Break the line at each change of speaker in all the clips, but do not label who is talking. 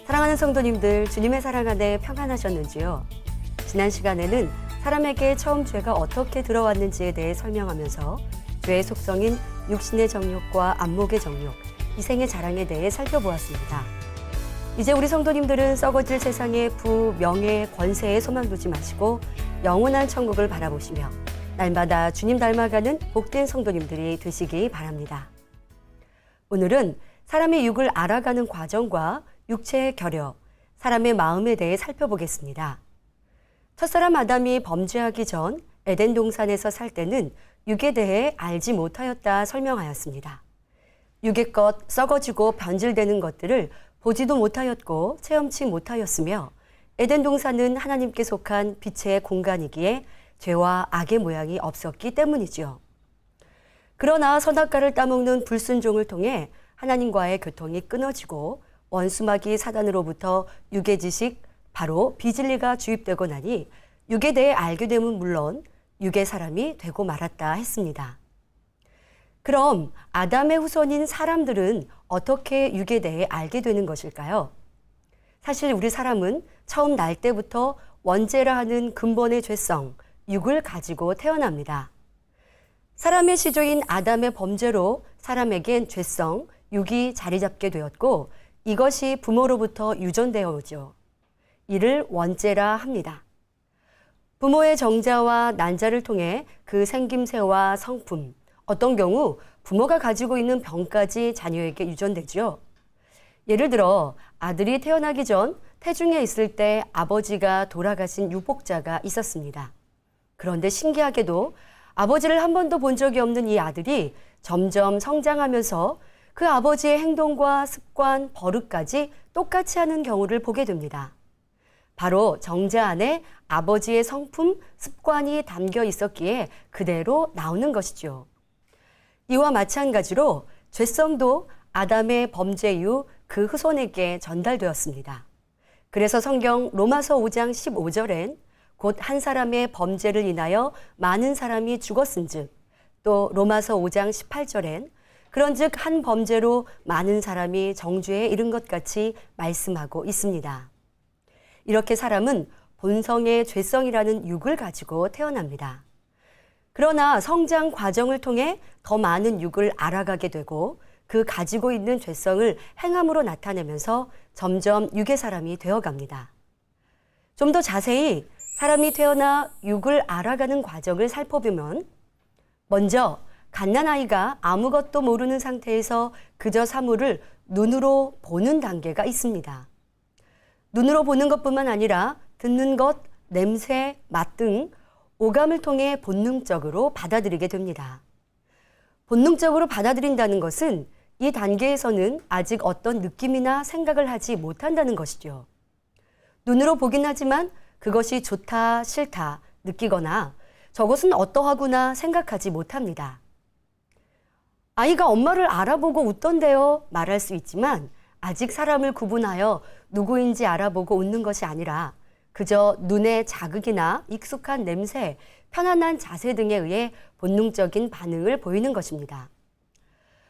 사랑하는 성도님들, 주님의 사랑 안에 평안하셨는지요? 지난 시간에는 사람에게 처음 죄가 어떻게 들어왔는지에 대해 설명하면서 죄의 속성인 육신의 정욕과 안목의 정욕, 이생의 자랑에 대해 살펴보았습니다. 이제 우리 성도님들은 썩어질 세상의 부, 명예, 권세에 소망 두지 마시고 영원한 천국을 바라보시며 날마다 주님 닮아가는 복된 성도님들이 되시기 바랍니다. 오늘은 사람의 육을 알아가는 과정과 육체의 결여, 사람의 마음에 대해 살펴보겠습니다. 첫사람 아담이 범죄하기 전 에덴 동산에서 살 때는 육에 대해 알지 못하였다 설명하였습니다. 육의 것, 썩어지고 변질되는 것들을 보지도 못하였고 체험치 못하였으며 에덴 동산은 하나님께 속한 빛의 공간이기에 죄와 악의 모양이 없었기 때문이지요. 그러나 선악과를 따먹는 불순종을 통해 하나님과의 교통이 끊어지고 원수마귀 사단으로부터 육의 지식, 바로 비진리가 주입되고 나니 육에 대해 알게 됨은 물론 육의 사람이 되고 말았다 했습니다. 그럼 아담의 후손인 사람들은 어떻게 육에 대해 알게 되는 것일까요? 사실 우리 사람은 처음 날 때부터 원죄라 하는 근본의 죄성, 육을 가지고 태어납니다. 사람의 시조인 아담의 범죄로 사람에겐 죄성, 육이 자리 잡게 되었고 이것이 부모로부터 유전되어 오죠. 이를 원죄라 합니다. 부모의 정자와 난자를 통해 그 생김새와 성품, 어떤 경우 부모가 가지고 있는 병까지 자녀에게 유전되죠. 예를 들어 아들이 태어나기 전 태중에 있을 때 아버지가 돌아가신 유복자가 있었습니다. 그런데 신기하게도 아버지를 한 번도 본 적이 없는 이 아들이 점점 성장하면서 그 아버지의 행동과 습관, 버릇까지 똑같이 하는 경우를 보게 됩니다. 바로 정자 안에 아버지의 성품, 습관이 담겨 있었기에 그대로 나오는 것이죠. 이와 마찬가지로 죄성도 아담의 범죄 이후 그 후손에게 전달되었습니다. 그래서 성경 로마서 5장 15절엔 곧 한 사람의 범죄를 인하여 많은 사람이 죽었은즉, 또 로마서 5장 18절엔 그런즉 한 범죄로 많은 사람이 정죄에 이른 것 같이 말씀하고 있습니다. 이렇게 사람은 본성의 죄성이라는 육을 가지고 태어납니다. 그러나 성장 과정을 통해 더 많은 육을 알아가게 되고 그 가지고 있는 죄성을 행함으로 나타내면서 점점 육의 사람이 되어갑니다. 좀 더 자세히 사람이 태어나 육을 알아가는 과정을 살펴보면 먼저 갓난아이가 아무것도 모르는 상태에서 그저 사물을 눈으로 보는 단계가 있습니다. 눈으로 보는 것뿐만 아니라 듣는 것, 냄새, 맛 등 오감을 통해 본능적으로 받아들이게 됩니다. 본능적으로 받아들인다는 것은 이 단계에서는 아직 어떤 느낌이나 생각을 하지 못한다는 것이죠. 눈으로 보긴 하지만 그것이 좋다, 싫다 느끼거나 저것은 어떠하구나 생각하지 못합니다. 아이가 엄마를 알아보고 웃던데요 말할 수 있지만 아직 사람을 구분하여 누구인지 알아보고 웃는 것이 아니라 그저 눈의 자극이나 익숙한 냄새, 편안한 자세 등에 의해 본능적인 반응을 보이는 것입니다.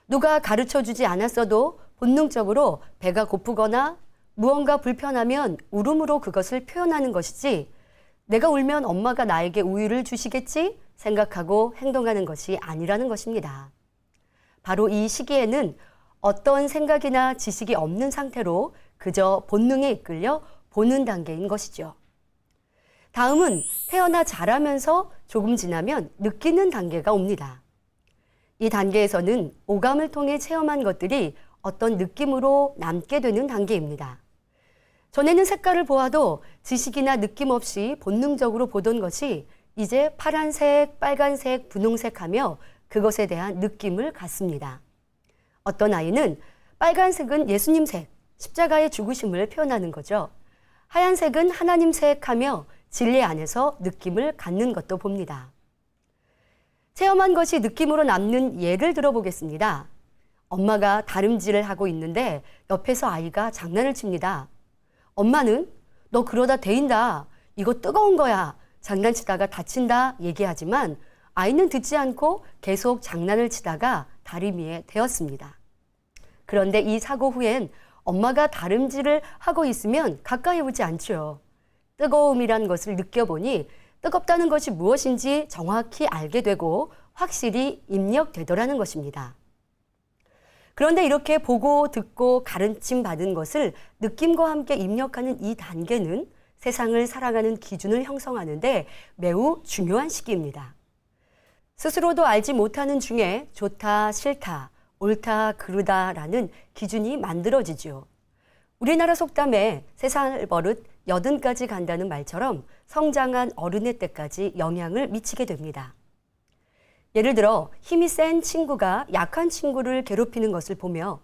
누가 가르쳐주지 않았어도 본능적으로 배가 고프거나 무언가 불편하면 울음으로 그것을 표현하는 것이지 내가 울면 엄마가 나에게 우유를 주시겠지 생각하고 행동하는 것이 아니라는 것입니다. 바로 이 시기에는 어떤 생각이나 지식이 없는 상태로 그저 본능에 이끌려 보는 단계인 것이죠. 다음은 태어나 자라면서 조금 지나면 느끼는 단계가 옵니다. 이 단계에서는 오감을 통해 체험한 것들이 어떤 느낌으로 남게 되는 단계입니다. 전에는 색깔을 보아도 지식이나 느낌 없이 본능적으로 보던 것이 이제 파란색, 빨간색, 분홍색 하며 그것에 대한 느낌을 갖습니다. 어떤 아이는 빨간색은 예수님색, 십자가의 죽으심을 표현하는 거죠. 하얀색은 하나님색 하며 진리 안에서 느낌을 갖는 것도 봅니다. 체험한 것이 느낌으로 남는 예를 들어보겠습니다. 엄마가 다림질을 하고 있는데 옆에서 아이가 장난을 칩니다. 엄마는 너 그러다 데인다. 이거 뜨거운 거야. 장난치다가 다친다 얘기하지만 아이는 듣지 않고 계속 장난을 치다가 다리미에 대었습니다. 그런데 이 사고 후엔 엄마가 다림질을 하고 있으면 가까이 오지 않죠. 뜨거움이란 것을 느껴보니 뜨겁다는 것이 무엇인지 정확히 알게 되고 확실히 입력되더라는 것입니다. 그런데 이렇게 보고 듣고 가르침 받은 것을 느낌과 함께 입력하는 이 단계는 세상을 살아가는 기준을 형성하는데 매우 중요한 시기입니다. 스스로도 알지 못하는 중에 좋다, 싫다, 옳다, 그르다라는 기준이 만들어지죠. 우리나라 속담에 3살 버릇 80까지 간다는 말처럼 성장한 어른의 때까지 영향을 미치게 됩니다. 예를 들어 힘이 센 친구가 약한 친구를 괴롭히는 것을 보며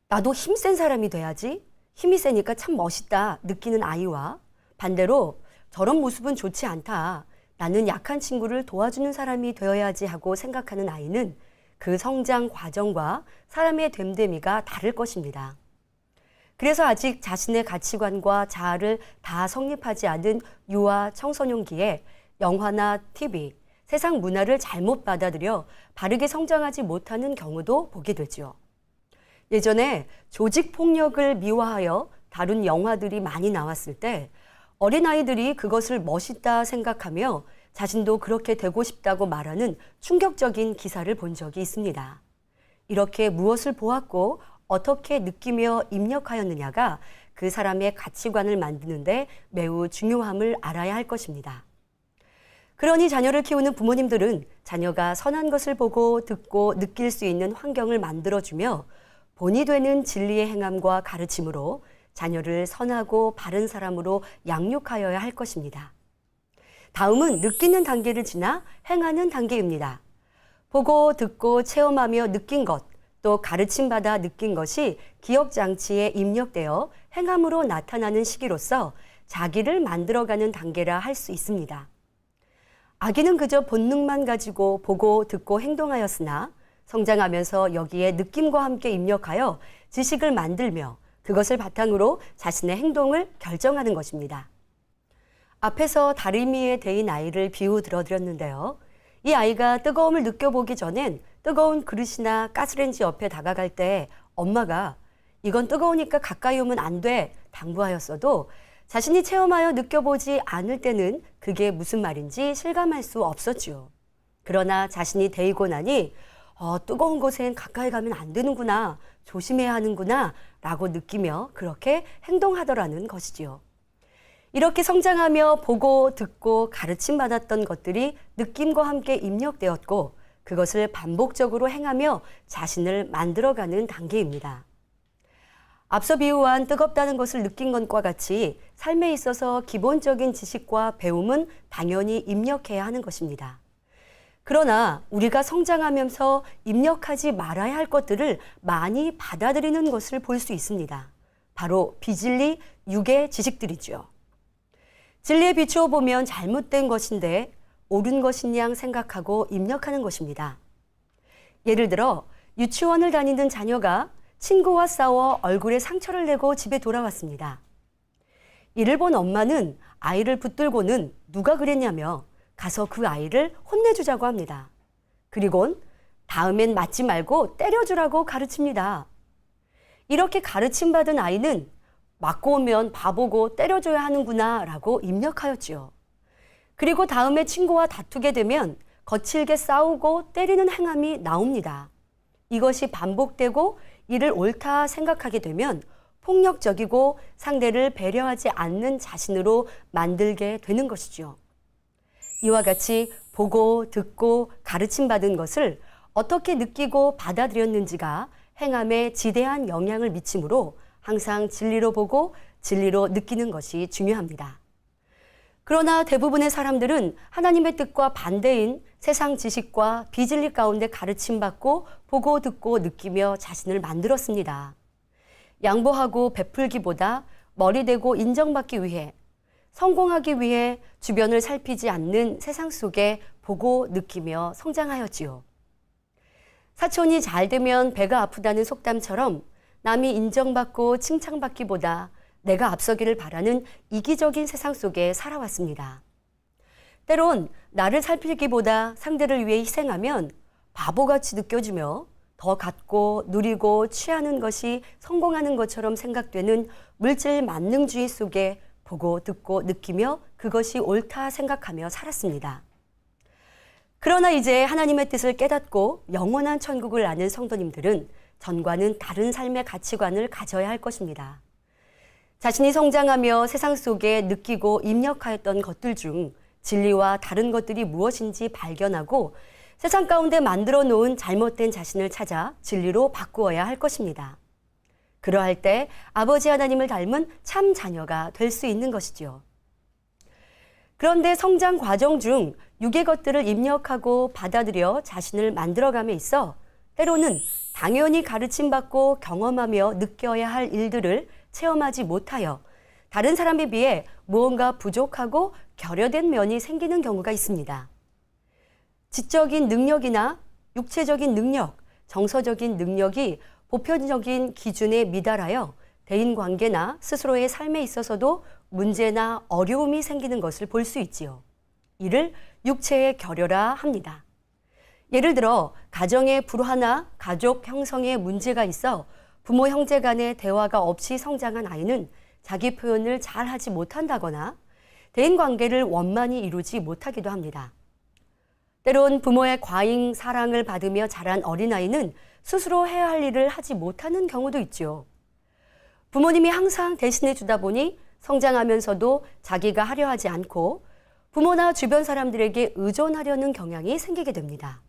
나도 힘센 사람이 돼야지, 힘이 세니까 참 멋있다 느끼는 아이와 반대로 저런 모습은 좋지 않다, 나는 약한 친구를 도와주는 사람이 되어야지 하고 생각하는 아이는 그 성장 과정과 사람의 됨됨이가 다를 것입니다. 그래서 아직 자신의 가치관과 자아를 다 성립하지 않은 유아 청소년기에 영화나 TV, 세상 문화를 잘못 받아들여 바르게 성장하지 못하는 경우도 보게 되죠. 예전에 조직폭력을 미화하여 다룬 영화들이 많이 나왔을 때 어린아이들이 그것을 멋있다 생각하며 자신도 그렇게 되고 싶다고 말하는 충격적인 기사를 본 적이 있습니다. 이렇게 무엇을 보았고 어떻게 느끼며 입력하였느냐가 그 사람의 가치관을 만드는데 매우 중요함을 알아야 할 것입니다. 그러니 자녀를 키우는 부모님들은 자녀가 선한 것을 보고 듣고 느낄 수 있는 환경을 만들어주며 본이 되는 진리의 행함과 가르침으로 자녀를 선하고 바른 사람으로 양육하여야 할 것입니다. 다음은 느끼는 단계를 지나 행하는 단계입니다. 보고 듣고 체험하며 느낀 것, 또 가르침받아 느낀 것이 기억장치에 입력되어 행함으로 나타나는 시기로서 자기를 만들어가는 단계라 할 수 있습니다. 아기는 그저 본능만 가지고 보고 듣고 행동하였으나 성장하면서 여기에 느낌과 함께 입력하여 지식을 만들며 그것을 바탕으로 자신의 행동을 결정하는 것입니다. 앞에서 다리미에 대인 아이를 비유 들어드렸는데요. 이 아이가 뜨거움을 느껴보기 전엔 뜨거운 그릇이나 가스레인지 옆에 다가갈 때 엄마가 이건 뜨거우니까 가까이 오면 안 돼 당부하였어도 자신이 체험하여 느껴보지 않을 때는 그게 무슨 말인지 실감할 수 없었죠. 그러나 자신이 데이고 나니 뜨거운 곳엔 가까이 가면 안 되는구나, 조심해야 하는구나 라고 느끼며 그렇게 행동하더라는 것이지요. 이렇게 성장하며 보고 듣고 가르침받았던 것들이 느낌과 함께 입력되었고 그것을 반복적으로 행하며 자신을 만들어가는 단계입니다. 앞서 비유한 뜨겁다는 것을 느낀 것과 같이 삶에 있어서 기본적인 지식과 배움은 당연히 입력해야 하는 것입니다. 그러나 우리가 성장하면서 입력하지 말아야 할 것들을 많이 받아들이는 것을 볼 수 있습니다. 바로 비진리, 육의 지식들이죠. 진리에 비추어 보면 잘못된 것인데 옳은 것인 양 생각하고 입력하는 것입니다. 예를 들어 유치원을 다니는 자녀가 친구와 싸워 얼굴에 상처를 내고 집에 돌아왔습니다. 이를 본 엄마는 아이를 붙들고는 누가 그랬냐며 가서 그 아이를 혼내주자고 합니다. 그리곤 다음엔 맞지 말고 때려주라고 가르칩니다. 이렇게 가르침받은 아이는 맞고 오면 바보고 때려줘야 하는구나 라고 입력하였지요. 그리고 다음에 친구와 다투게 되면 거칠게 싸우고 때리는 행함이 나옵니다. 이것이 반복되고 이를 옳다 생각하게 되면 폭력적이고 상대를 배려하지 않는 자신으로 만들게 되는 것이죠. 이와 같이 보고 듣고 가르침받은 것을 어떻게 느끼고 받아들였는지가 행함에 지대한 영향을 미치므로 항상 진리로 보고 진리로 느끼는 것이 중요합니다. 그러나 대부분의 사람들은 하나님의 뜻과 반대인 세상 지식과 비진리 가운데 가르침받고 보고 듣고 느끼며 자신을 만들었습니다. 양보하고 베풀기보다 머리 대고 인정받기 위해, 성공하기 위해 주변을 살피지 않는 세상 속에 보고 느끼며 성장하였지요. 사촌이 잘 되면 배가 아프다는 속담처럼 남이 인정받고 칭찬받기보다 내가 앞서기를 바라는 이기적인 세상 속에 살아왔습니다. 때론 나를 살피기보다 상대를 위해 희생하면 바보같이 느껴지며 더 갖고 누리고 취하는 것이 성공하는 것처럼 생각되는 물질 만능주의 속에 보고 듣고 느끼며 그것이 옳다 생각하며 살았습니다. 그러나 이제 하나님의 뜻을 깨닫고 영원한 천국을 아는 성도님들은 전과는 다른 삶의 가치관을 가져야 할 것입니다. 자신이 성장하며 세상 속에 느끼고 입력하였던 것들 중 진리와 다른 것들이 무엇인지 발견하고 세상 가운데 만들어 놓은 잘못된 자신을 찾아 진리로 바꾸어야 할 것입니다. 그러할 때 아버지 하나님을 닮은 참 자녀가 될 수 있는 것이지요. 그런데 성장 과정 중 육의 것들을 입력하고 받아들여 자신을 만들어감에 있어 때로는 당연히 가르침받고 경험하며 느껴야 할 일들을 체험하지 못하여 다른 사람에 비해 무언가 부족하고 결여된 면이 생기는 경우가 있습니다. 지적인 능력이나 육체적인 능력, 정서적인 능력이 보편적인 기준에 미달하여 대인관계나 스스로의 삶에 있어서도 문제나 어려움이 생기는 것을 볼 수 있지요. 이를 육체의 결여라 합니다. 예를 들어 가정의 불화나 가족 형성에 문제가 있어 부모 형제 간의 대화가 없이 성장한 아이는 자기 표현을 잘 하지 못한다거나 대인관계를 원만히 이루지 못하기도 합니다. 때론 부모의 과잉 사랑을 받으며 자란 어린아이는 스스로 해야 할 일을 하지 못하는 경우도 있죠. 부모님이 항상 대신해 주다 보니 성장하면서도 자기가 하려 하지 않고 부모나 주변 사람들에게 의존하려는 경향이 생기게 됩니다.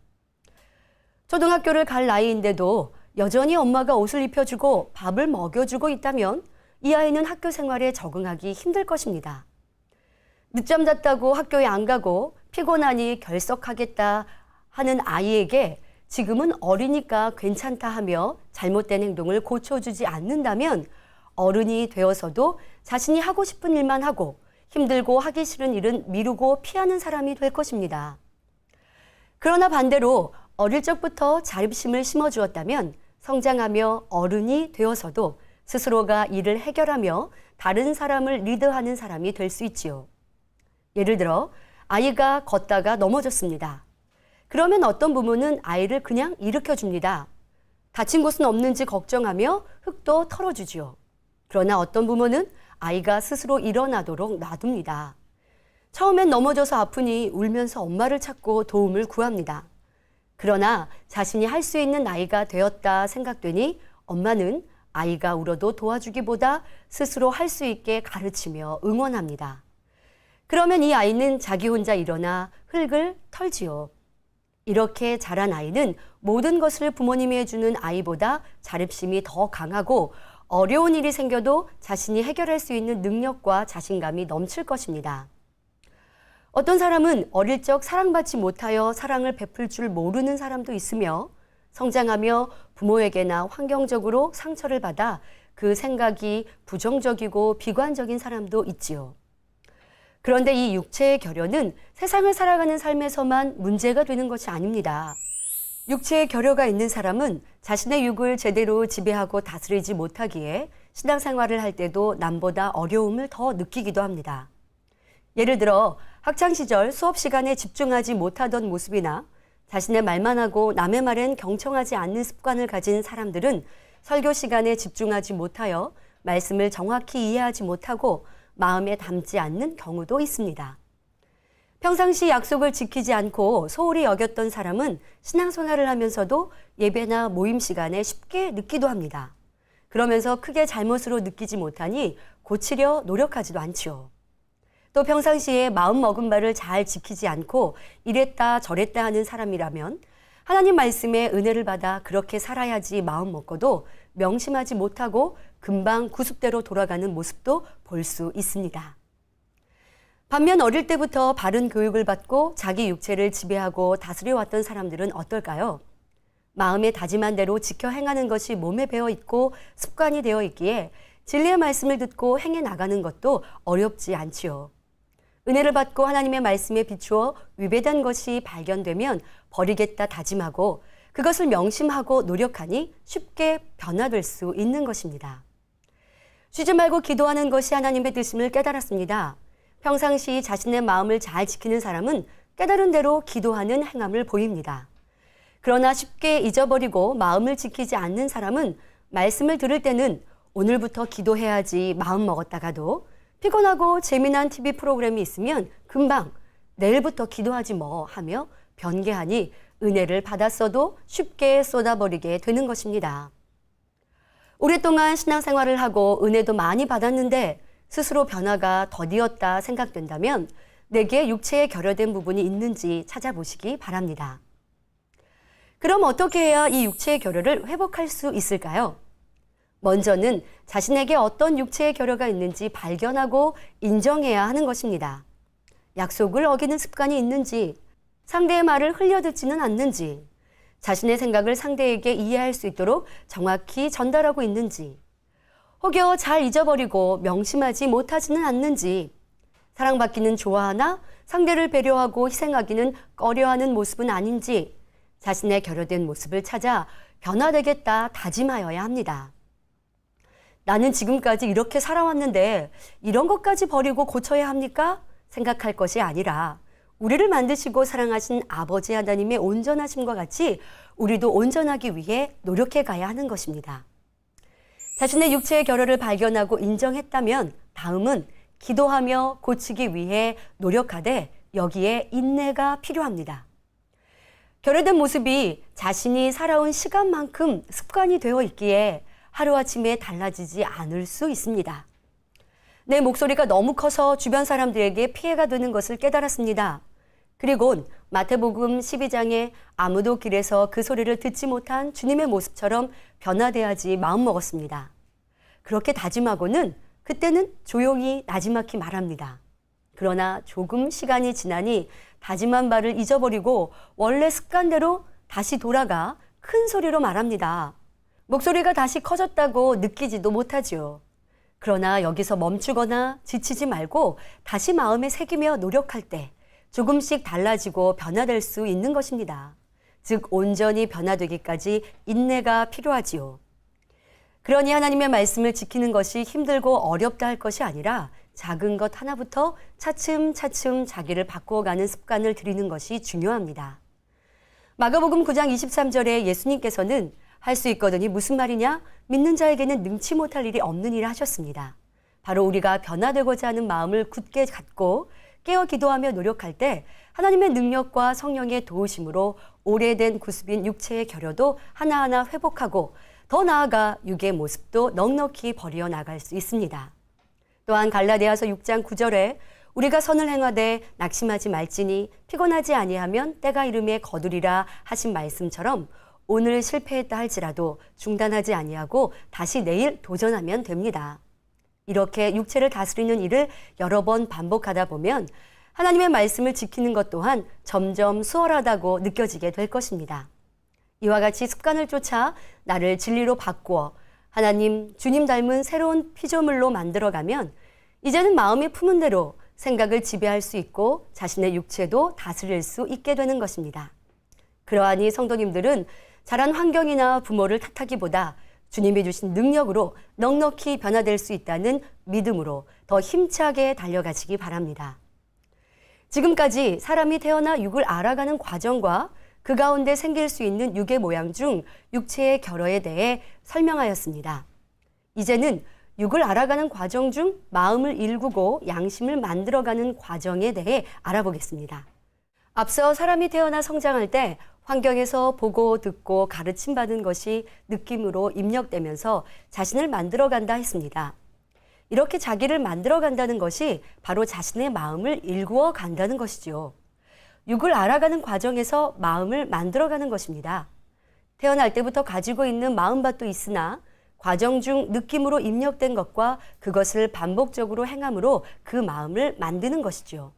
초등학교를 갈 나이인데도 여전히 엄마가 옷을 입혀주고 밥을 먹여주고 있다면 이 아이는 학교 생활에 적응하기 힘들 것입니다. 늦잠 잤다고 학교에 안 가고 피곤하니 결석하겠다 하는 아이에게 지금은 어리니까 괜찮다 하며 잘못된 행동을 고쳐주지 않는다면 어른이 되어서도 자신이 하고 싶은 일만 하고 힘들고 하기 싫은 일은 미루고 피하는 사람이 될 것입니다. 그러나 반대로 어릴 적부터 자립심을 심어주었다면 성장하며 어른이 되어서도 스스로가 일을 해결하며 다른 사람을 리드하는 사람이 될 수 있지요. 예를 들어 아이가 걷다가 넘어졌습니다. 그러면 어떤 부모는 아이를 그냥 일으켜줍니다. 다친 곳은 없는지 걱정하며 흙도 털어주지요. 그러나 어떤 부모는 아이가 스스로 일어나도록 놔둡니다. 처음엔 넘어져서 아프니 울면서 엄마를 찾고 도움을 구합니다. 그러나 자신이 할 수 있는 나이가 되었다 생각되니 엄마는 아이가 울어도 도와주기보다 스스로 할 수 있게 가르치며 응원합니다. 그러면 이 아이는 자기 혼자 일어나 흙을 털지요. 이렇게 자란 아이는 모든 것을 부모님이 해주는 아이보다 자립심이 더 강하고 어려운 일이 생겨도 자신이 해결할 수 있는 능력과 자신감이 넘칠 것입니다. 어떤 사람은 어릴 적 사랑받지 못하여 사랑을 베풀 줄 모르는 사람도 있으며 성장하며 부모에게나 환경적으로 상처를 받아 그 생각이 부정적이고 비관적인 사람도 있지요. 그런데 이 육체의 결여는 세상을 살아가는 삶에서만 문제가 되는 것이 아닙니다. 육체의 결여가 있는 사람은 자신의 육을 제대로 지배하고 다스리지 못하기에 신앙생활을 할 때도 남보다 어려움을 더 느끼기도 합니다. 예를 들어 학창시절 수업 시간에 집중하지 못하던 모습이나 자신의 말만 하고 남의 말엔 경청하지 않는 습관을 가진 사람들은 설교 시간에 집중하지 못하여 말씀을 정확히 이해하지 못하고 마음에 담지 않는 경우도 있습니다. 평상시 약속을 지키지 않고 소홀히 여겼던 사람은 신앙생활을 하면서도 예배나 모임 시간에 쉽게 늦기도 합니다. 그러면서 크게 잘못으로 느끼지 못하니 고치려 노력하지도 않지요. 또 평상시에 마음먹은 바를 잘 지키지 않고 이랬다 저랬다 하는 사람이라면 하나님 말씀에 은혜를 받아 그렇게 살아야지 마음먹고도 명심하지 못하고 금방 구습대로 돌아가는 모습도 볼 수 있습니다. 반면 어릴 때부터 바른 교육을 받고 자기 육체를 지배하고 다스려왔던 사람들은 어떨까요? 마음에 다짐한 대로 지켜 행하는 것이 몸에 배어 있고 습관이 되어 있기에 진리의 말씀을 듣고 행해 나가는 것도 어렵지 않지요. 은혜를 받고 하나님의 말씀에 비추어 위배된 것이 발견되면 버리겠다 다짐하고 그것을 명심하고 노력하니 쉽게 변화될 수 있는 것입니다. 쉬지 말고 기도하는 것이 하나님의 뜻임을 깨달았습니다. 평상시 자신의 마음을 잘 지키는 사람은 깨달은 대로 기도하는 행함을 보입니다. 그러나 쉽게 잊어버리고 마음을 지키지 않는 사람은 말씀을 들을 때는 오늘부터 기도해야지 마음 먹었다가도 피곤하고 재미난 TV 프로그램이 있으면 금방 내일부터 기도하지 뭐 하며 변개하니 은혜를 받았어도 쉽게 쏟아버리게 되는 것입니다. 오랫동안 신앙생활을 하고 은혜도 많이 받았는데 스스로 변화가 더디었다 생각된다면 내게 육체에 결여된 부분이 있는지 찾아보시기 바랍니다. 그럼 어떻게 해야 이 육체의 결여를 회복할 수 있을까요? 먼저는 자신에게 어떤 육체의 결여가 있는지 발견하고 인정해야 하는 것입니다. 약속을 어기는 습관이 있는지, 상대의 말을 흘려듣지는 않는지, 자신의 생각을 상대에게 이해할 수 있도록 정확히 전달하고 있는지, 혹여 잘 잊어버리고 명심하지 못하지는 않는지, 사랑받기는 좋아하나 상대를 배려하고 희생하기는 꺼려하는 모습은 아닌지, 자신의 결여된 모습을 찾아 변화되겠다 다짐하여야 합니다. 나는 지금까지 이렇게 살아왔는데 이런 것까지 버리고 고쳐야 합니까? 생각할 것이 아니라 우리를 만드시고 사랑하신 아버지 하나님의 온전하심과 같이 우리도 온전하기 위해 노력해 가야 하는 것입니다. 자신의 육체의 결여를 발견하고 인정했다면 다음은 기도하며 고치기 위해 노력하되 여기에 인내가 필요합니다. 결여된 모습이 자신이 살아온 시간만큼 습관이 되어 있기에 하루아침에 달라지지 않을 수 있습니다. 내 목소리가 너무 커서 주변 사람들에게 피해가 되는 것을 깨달았습니다. 그리곤 마태복음 12장에 아무도 길에서 그 소리를 듣지 못한 주님의 모습처럼 변화돼야지 마음먹었습니다. 그렇게 다짐하고는 그때는 조용히 나지막히 말합니다. 그러나 조금 시간이 지나니 다짐한 바를 잊어버리고 원래 습관대로 다시 돌아가 큰 소리로 말합니다. 목소리가 다시 커졌다고 느끼지도 못하지요. 그러나 여기서 멈추거나 지치지 말고 다시 마음에 새기며 노력할 때 조금씩 달라지고 변화될 수 있는 것입니다. 즉 온전히 변화되기까지 인내가 필요하지요. 그러니 하나님의 말씀을 지키는 것이 힘들고 어렵다 할 것이 아니라 작은 것 하나부터 차츰차츰 자기를 바꾸어가는 습관을 들이는 것이 중요합니다. 마가복음 9장 23절에 예수님께서는 할 수 있거든이 무슨 말이냐? 믿는 자에게는 능치 못할 일이 없느니라 하셨습니다. 바로 우리가 변화되고자 하는 마음을 굳게 갖고 깨어 기도하며 노력할 때 하나님의 능력과 성령의 도우심으로 오래된 구습인 육체의 결여도 하나하나 회복하고 더 나아가 육의 모습도 넉넉히 버려 나갈 수 있습니다. 또한 갈라디아서 6장 9절에 우리가 선을 행하되 낙심하지 말지니 피곤하지 아니하면 때가 이름에 거두리라 하신 말씀처럼 오늘 실패했다 할지라도 중단하지 아니하고 다시 내일 도전하면 됩니다. 이렇게 육체를 다스리는 일을 여러 번 반복하다 보면 하나님의 말씀을 지키는 것 또한 점점 수월하다고 느껴지게 될 것입니다. 이와 같이 습관을 쫓아 나를 진리로 바꾸어 하나님, 주님 닮은 새로운 피조물로 만들어가면 이제는 마음이 품은 대로 생각을 지배할 수 있고 자신의 육체도 다스릴 수 있게 되는 것입니다. 그러하니 성도님들은 자란 환경이나 부모를 탓하기보다 주님이 주신 능력으로 넉넉히 변화될 수 있다는 믿음으로 더 힘차게 달려가시기 바랍니다. 지금까지 사람이 태어나 육을 알아가는 과정과 그 가운데 생길 수 있는 육의 모양 중 육체의 결여에 대해 설명하였습니다. 이제는 육을 알아가는 과정 중 마음을 일구고 양심을 만들어가는 과정에 대해 알아보겠습니다. 앞서 사람이 태어나 성장할 때 환경에서 보고 듣고 가르침받은 것이 느낌으로 입력되면서 자신을 만들어간다 했습니다. 이렇게 자기를 만들어간다는 것이 바로 자신의 마음을 일구어 간다는 것이죠. 육을 알아가는 과정에서 마음을 만들어가는 것입니다. 태어날 때부터 가지고 있는 마음밭도 있으나 과정 중 느낌으로 입력된 것과 그것을 반복적으로 행함으로 그 마음을 만드는 것이죠.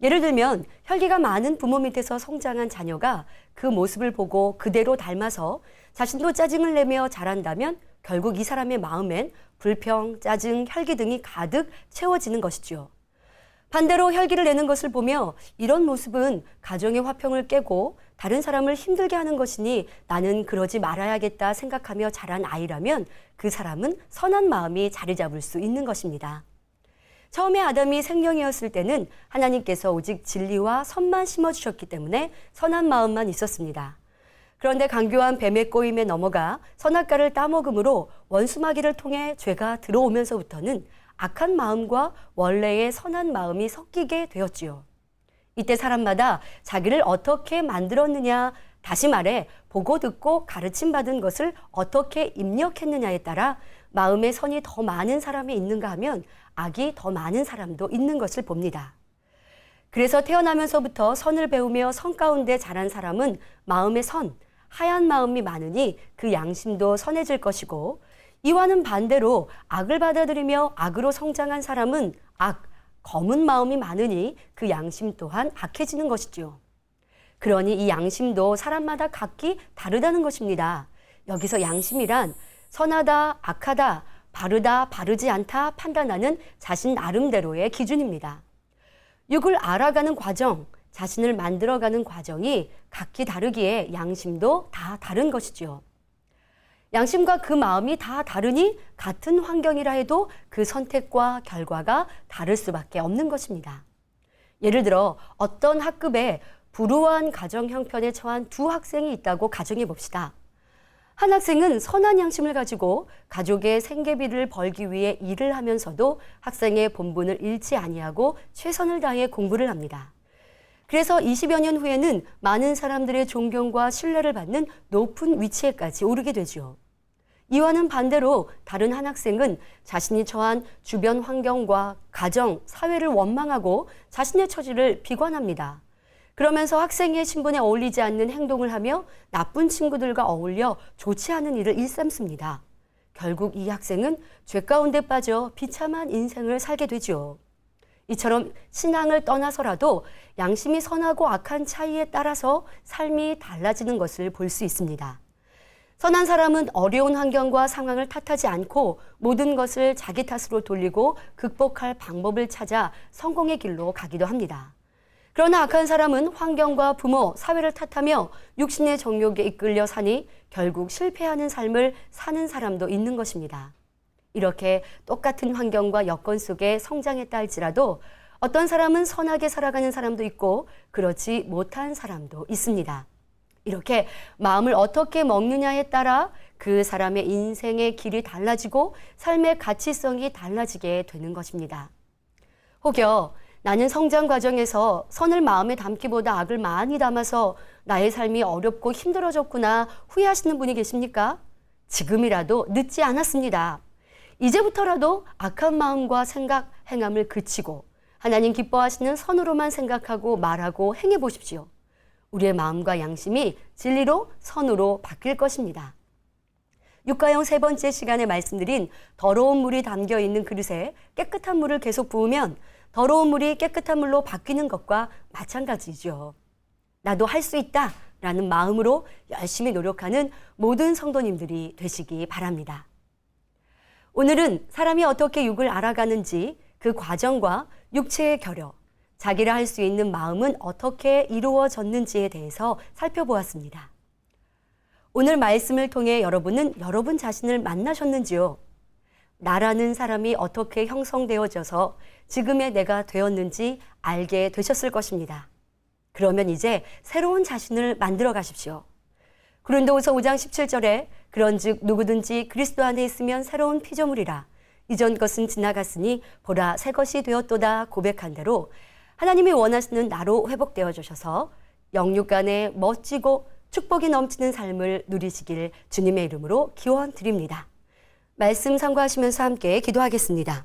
예를 들면 혈기가 많은 부모 밑에서 성장한 자녀가 그 모습을 보고 그대로 닮아서 자신도 짜증을 내며 자란다면 결국 이 사람의 마음엔 불평, 짜증, 혈기 등이 가득 채워지는 것이죠. 반대로 혈기를 내는 것을 보며 이런 모습은 가정의 화평을 깨고 다른 사람을 힘들게 하는 것이니 나는 그러지 말아야겠다 생각하며 자란 아이라면 그 사람은 선한 마음이 자리 잡을 수 있는 것입니다. 처음에 아담이 생명이었을 때는 하나님께서 오직 진리와 선만 심어주셨기 때문에 선한 마음만 있었습니다. 그런데 강교한 뱀의 꼬임에 넘어가 선악과를 따먹음으로 원수마귀를 통해 죄가 들어오면서부터는 악한 마음과 원래의 선한 마음이 섞이게 되었지요. 이때 사람마다 자기를 어떻게 만들었느냐, 다시 말해 보고 듣고 가르침받은 것을 어떻게 입력했느냐에 따라 마음의 선이 더 많은 사람이 있는가 하면 악이 더 많은 사람도 있는 것을 봅니다. 그래서 태어나면서부터 선을 배우며 선 가운데 자란 사람은 마음의 선, 하얀 마음이 많으니 그 양심도 선해질 것이고, 이와는 반대로 악을 받아들이며 악으로 성장한 사람은 검은 마음이 많으니 그 양심 또한 악해지는 것이지요. 그러니 이 양심도 사람마다 각기 다르다는 것입니다. 여기서 양심이란 선하다, 악하다, 바르다, 바르지 않다 판단하는 자신 나름대로의 기준입니다. 육을 알아가는 과정, 자신을 만들어가는 과정이 각기 다르기에 양심도 다 다른 것이지요. 양심과 그 마음이 다 다르니 같은 환경이라 해도 그 선택과 결과가 다를 수밖에 없는 것입니다. 예를 들어 어떤 학급에 불우한 가정 형편에 처한 두 학생이 있다고 가정해 봅시다. 한 학생은 선한 양심을 가지고 가족의 생계비를 벌기 위해 일을 하면서도 학생의 본분을 잃지 아니하고 최선을 다해 공부를 합니다. 그래서 20여 년 후에는 많은 사람들의 존경과 신뢰를 받는 높은 위치에까지 오르게 되죠. 이와는 반대로 다른 한 학생은 자신이 처한 주변 환경과 가정, 사회를 원망하고 자신의 처지를 비관합니다. 그러면서 학생의 신분에 어울리지 않는 행동을 하며 나쁜 친구들과 어울려 좋지 않은 일을 일삼습니다. 결국 이 학생은 죄 가운데 빠져 비참한 인생을 살게 되죠. 이처럼 신앙을 떠나서라도 양심이 선하고 악한 차이에 따라서 삶이 달라지는 것을 볼 수 있습니다. 선한 사람은 어려운 환경과 상황을 탓하지 않고 모든 것을 자기 탓으로 돌리고 극복할 방법을 찾아 성공의 길로 가기도 합니다. 그러나 악한 사람은 환경과 부모, 사회를 탓하며 육신의 정욕에 이끌려 사니 결국 실패하는 삶을 사는 사람도 있는 것입니다. 이렇게 똑같은 환경과 여건 속에 성장했다 할지라도 어떤 사람은 선하게 살아가는 사람도 있고 그렇지 못한 사람도 있습니다. 이렇게 마음을 어떻게 먹느냐에 따라 그 사람의 인생의 길이 달라지고 삶의 가치성이 달라지게 되는 것입니다. 혹여 나는 성장 과정에서 선을 마음에 담기보다 악을 많이 담아서 나의 삶이 어렵고 힘들어졌구나 후회하시는 분이 계십니까? 지금이라도 늦지 않았습니다. 이제부터라도 악한 마음과 생각, 행함을 그치고 하나님 기뻐하시는 선으로만 생각하고 말하고 행해 보십시오. 우리의 마음과 양심이 진리로 선으로 바뀔 것입니다. 육가용 세 번째 시간에 말씀드린 더러운 물이 담겨 있는 그릇에 깨끗한 물을 계속 부으면 더러운 물이 깨끗한 물로 바뀌는 것과 마찬가지죠. 나도 할 수 있다 라는 마음으로 열심히 노력하는 모든 성도님들이 되시기 바랍니다. 오늘은 사람이 어떻게 육을 알아가는지 그 과정과 육체의 결여, 자기라 할 수 있는 마음은 어떻게 이루어졌는지에 대해서 살펴보았습니다. 오늘 말씀을 통해 여러분은 여러분 자신을 만나셨는지요? 나라는 사람이 어떻게 형성되어져서 지금의 내가 되었는지 알게 되셨을 것입니다. 그러면 이제 새로운 자신을 만들어 가십시오. 고린도후서 5장 17절에 그런즉 누구든지 그리스도 안에 있으면 새로운 피조물이라 이전 것은 지나갔으니 보라 새 것이 되었도다 고백한 대로 하나님이 원하시는 나로 회복되어 주셔서 영육 간에 멋지고 축복이 넘치는 삶을 누리시길 주님의 이름으로 기원드립니다. 말씀 참고하시면서 함께 기도하겠습니다.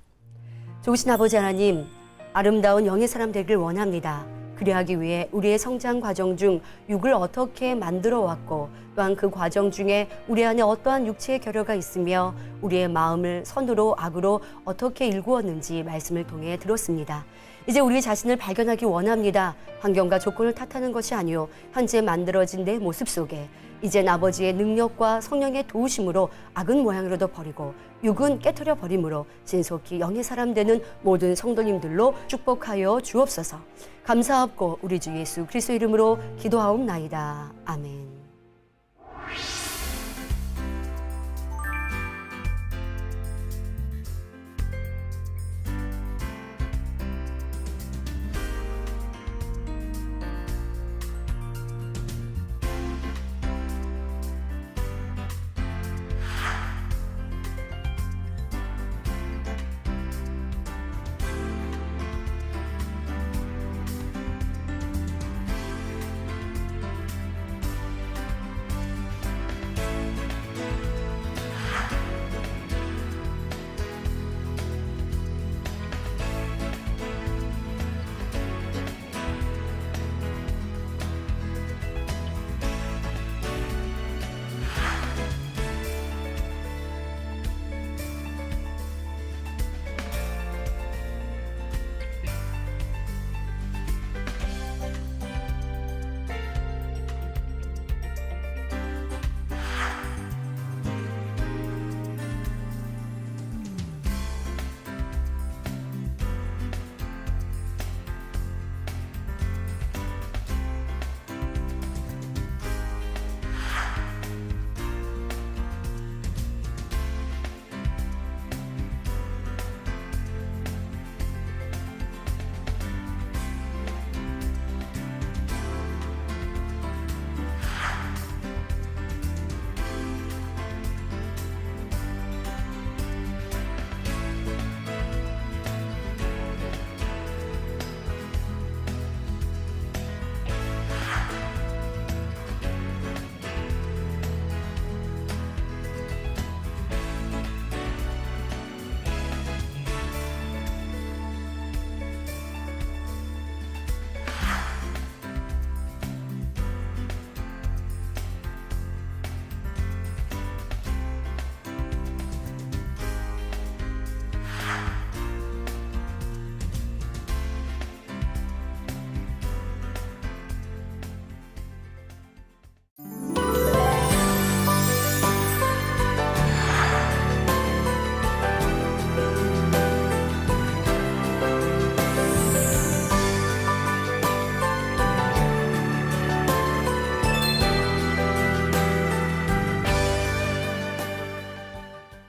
좋으신 아버지 하나님, 아름다운 영의 사람 되길 원합니다. 그리하기 위해 우리의 성장 과정 중 육을 어떻게 만들어 왔고 또한 그 과정 중에 우리 안에 어떠한 육체의 결여가 있으며 우리의 마음을 선으로 악으로 어떻게 일구었는지 말씀을 통해 들었습니다. 이제 우리 자신을 발견하기 원합니다. 환경과 조건을 탓하는 것이 아니오 현재 만들어진 내 모습 속에 이젠 아버지의 능력과 성령의 도우심으로 악은 모양으로도 버리고 육은 깨트려 버림으로 신속히 영의 사람 되는 모든 성도님들로 축복하여 주옵소서. 감사하옵고 우리 주 예수 그리스도 이름으로 기도하옵나이다. 아멘.